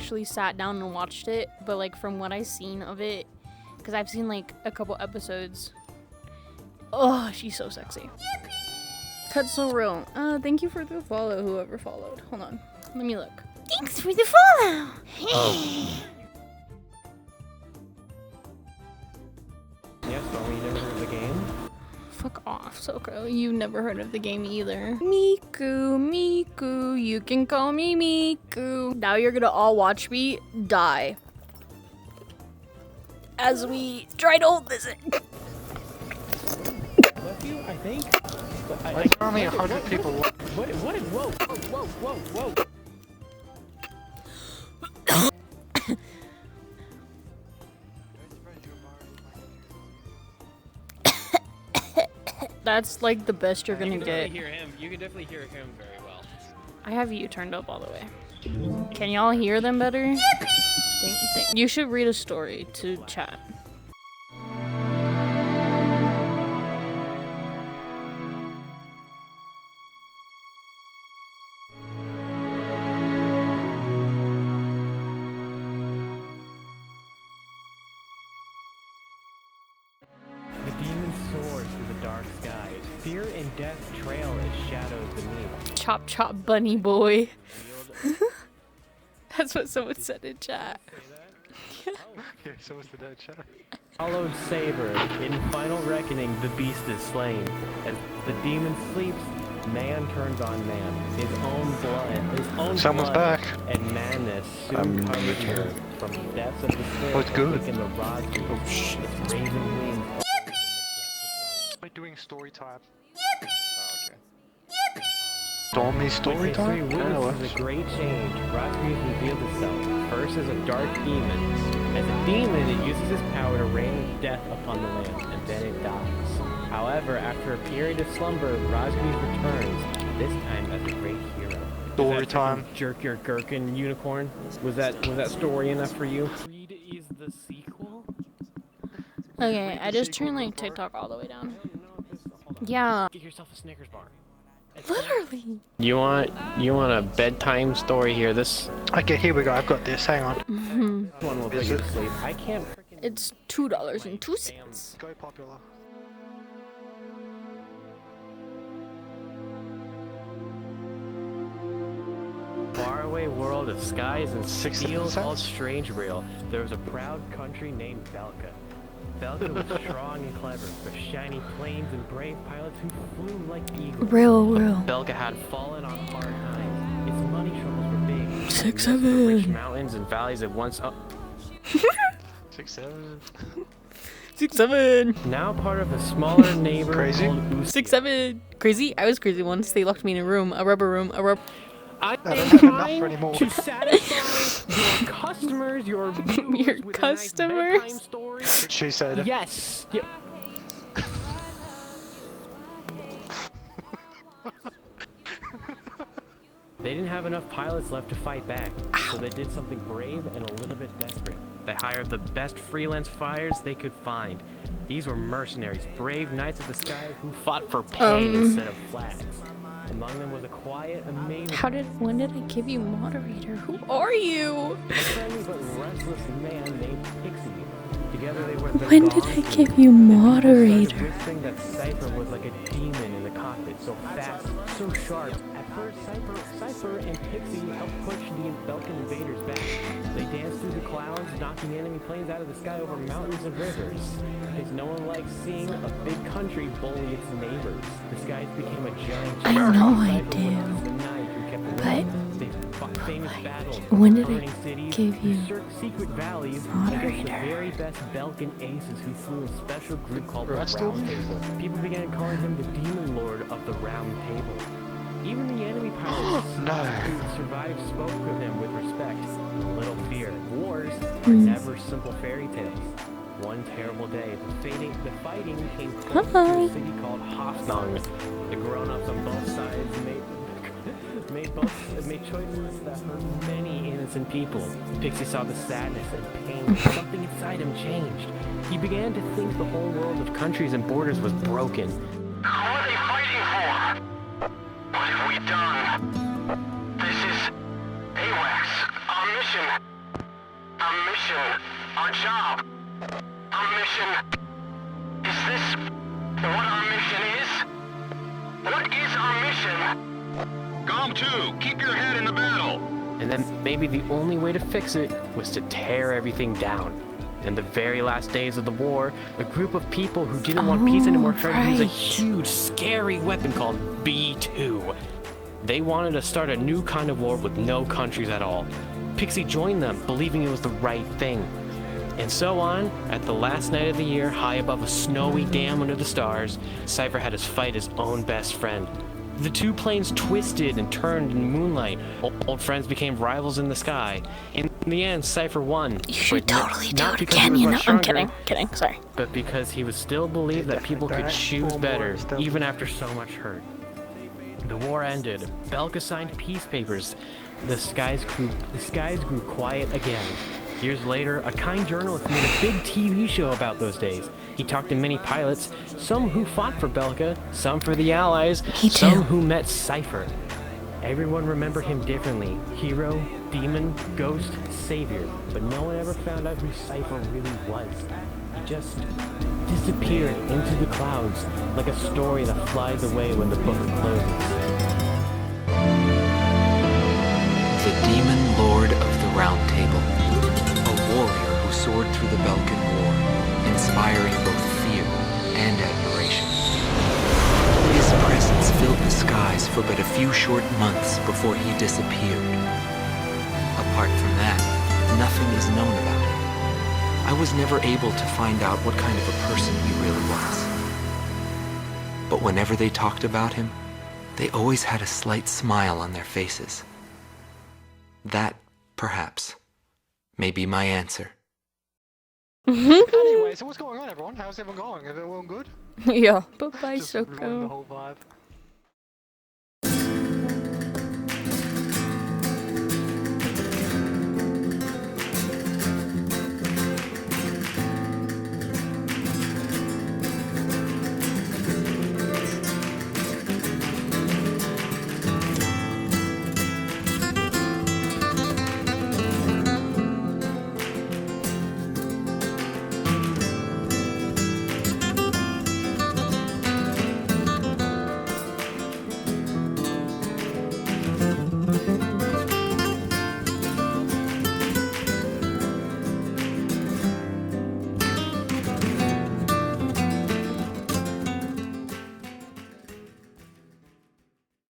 actually sat down and watched it, but like from what I've seen of it, because I've seen like a couple episodes. Oh, she's so sexy. That's so real. Thank you for the follow, whoever followed. Hold on, let me look. Thanks for the follow. Yes, but we never heard of the game. Fuck off, Soko. You never heard of the game either. Miku, Miku, you can call me Miku. Now you're gonna all watch me die as we try to hold this in. Left you, I think. But There's only 100 people. What? Whoa, whoa, whoa, whoa. That's like the best you're gonna get. You can definitely hear him very well. I have you turned up all the way. Can y'all hear them better? You should read a story to chat. The demon soars through the dark skies. Fear and death trail as shadows beneath. Chop chop bunny boy. That's what someone said in chat. Yeah, so was the dead chat. Hollowed saber, in final reckoning, the beast is slain. As the demon sleeps, man turns on man. His own blood, Someone's blood back. and madness soon covers the earth. From the depths of despair, What's good? in the rod oh shit, its raven wings. We're doing story time. Oh, okay. Stormy story time? This is a great change. Rodriguez revealed itself, first as a dark demon. As a demon, it uses its power to rain death upon the land, and then it dies. However, after a period of slumber, Rodriguez returns, this time as a great hero. Story time. Jerk your gherkin unicorn. Was that story enough for you? Creed is the sequel? Okay, I just turned like TikTok all the way down. Yeah. Get yourself a Snickers bar. Literally. You want a bedtime story here? This Okay, here we go. I've got this. Hang on. one will put you to sleep. I can't freaking. It's $2.02. Go popular. Faraway world of skies and 60 steel cents? called Strange Real, there was a proud country named Belka. Belka was strong and clever, with shiny planes and brave pilots who flew like eagles. Real. Belka had fallen on hard times. Its money troubles were big. 6, The rich 7. mountains and valleys at once. 6, 7. 6, 7. Now part of a smaller neighbor Crazy? called Musume. 6, 7. Crazy? I was crazy once. They locked me in a room. A rubber room. I don't am have enough trying anymore. to satisfy your customers, your viewers Your with customers? a nice bedtime story. She said. Yes. Yep. They didn't have enough pilots left to fight back, so they did something brave and a little bit desperate. They hired the best freelance fighters they could find. These were mercenaries, brave knights of the sky who fought for pay instead of flags. Among them was a quiet, amazing, When did I give you moderator? Who are you? friendly but restless man named Pixie. Together they were the When did I give you moderator? Whispering that Cypher was like a demon in the cockpit, so fast, so sharp. At first, Cypher and Pixie helped push the Belkan invaders back. They danced through the clouds, knocking enemy planes out of the sky over mountains and rivers. Because no one likes seeing a big country bully its neighbors. The skies became a giant. I know I Cypher do. was the knight who kept But winning. They fought famous battles, when did I burning cities, give you searched secret valleys, moderator? against the very best Belkan aces who flew a special group called the Rest Round of Table. People began calling him the Demon Lord of the Round Table. Even the enemy pilots who survived spoke of him with respect. Little fear. Wars are never simple fairy tales. One terrible day, the fighting came close to a city called Hoftong. The grown-ups on both sides made choices that hurt many innocent people. Pixie saw the sadness and pain. Something inside him changed. He began to think the whole world of countries and borders was broken. Who are they fighting for? What have we done? This is AWACS. Our mission mission, our job, our mission. Is this what our mission is? What is our mission? Galm 2, keep your head in the battle. And then maybe the only way to fix it was to tear everything down. In the very last days of the war, a group of people who didn't want peace anymore tried to use a huge, scary weapon called B2. They wanted to start a new kind of war with no countries at all. Pixie joined them, believing it was the right thing. And so on, at the last night of the year, high above a snowy dam under the stars, Cypher had to fight his own best friend. The two planes twisted and turned in moonlight. Old friends became rivals in the sky. In the end, Cypher won. You should but totally do not it because he again, was you know? much I'm stronger, kidding, sorry. but because he was still believed that people could choose better, even after so much hurt. The war ended. Belka signed peace papers. The skies grew quiet again. Years later, a kind journalist made a big TV show about those days. He talked to many pilots, some who fought for Belka, some for the Allies, some who met Cypher. Everyone remembered him differently. Hero, demon, ghost, savior. But no one ever found out who Cypher really was. He just disappeared into the clouds, like a story that flies away when the book closes. The Demon Lord of the Round Table. A warrior who soared through the Balkan War, inspiring both fear and admiration. His presence filled the skies for but a few short months before he disappeared. Apart from that, nothing is known about him. I was never able to find out what kind of a person he really was. But whenever they talked about him, they always had a slight smile on their faces. That, perhaps, may be my answer. Anyway, so what's going on, everyone? How's everyone going? Is everyone good? Yeah, bye-bye, Just ruined the Soko. whole vibe.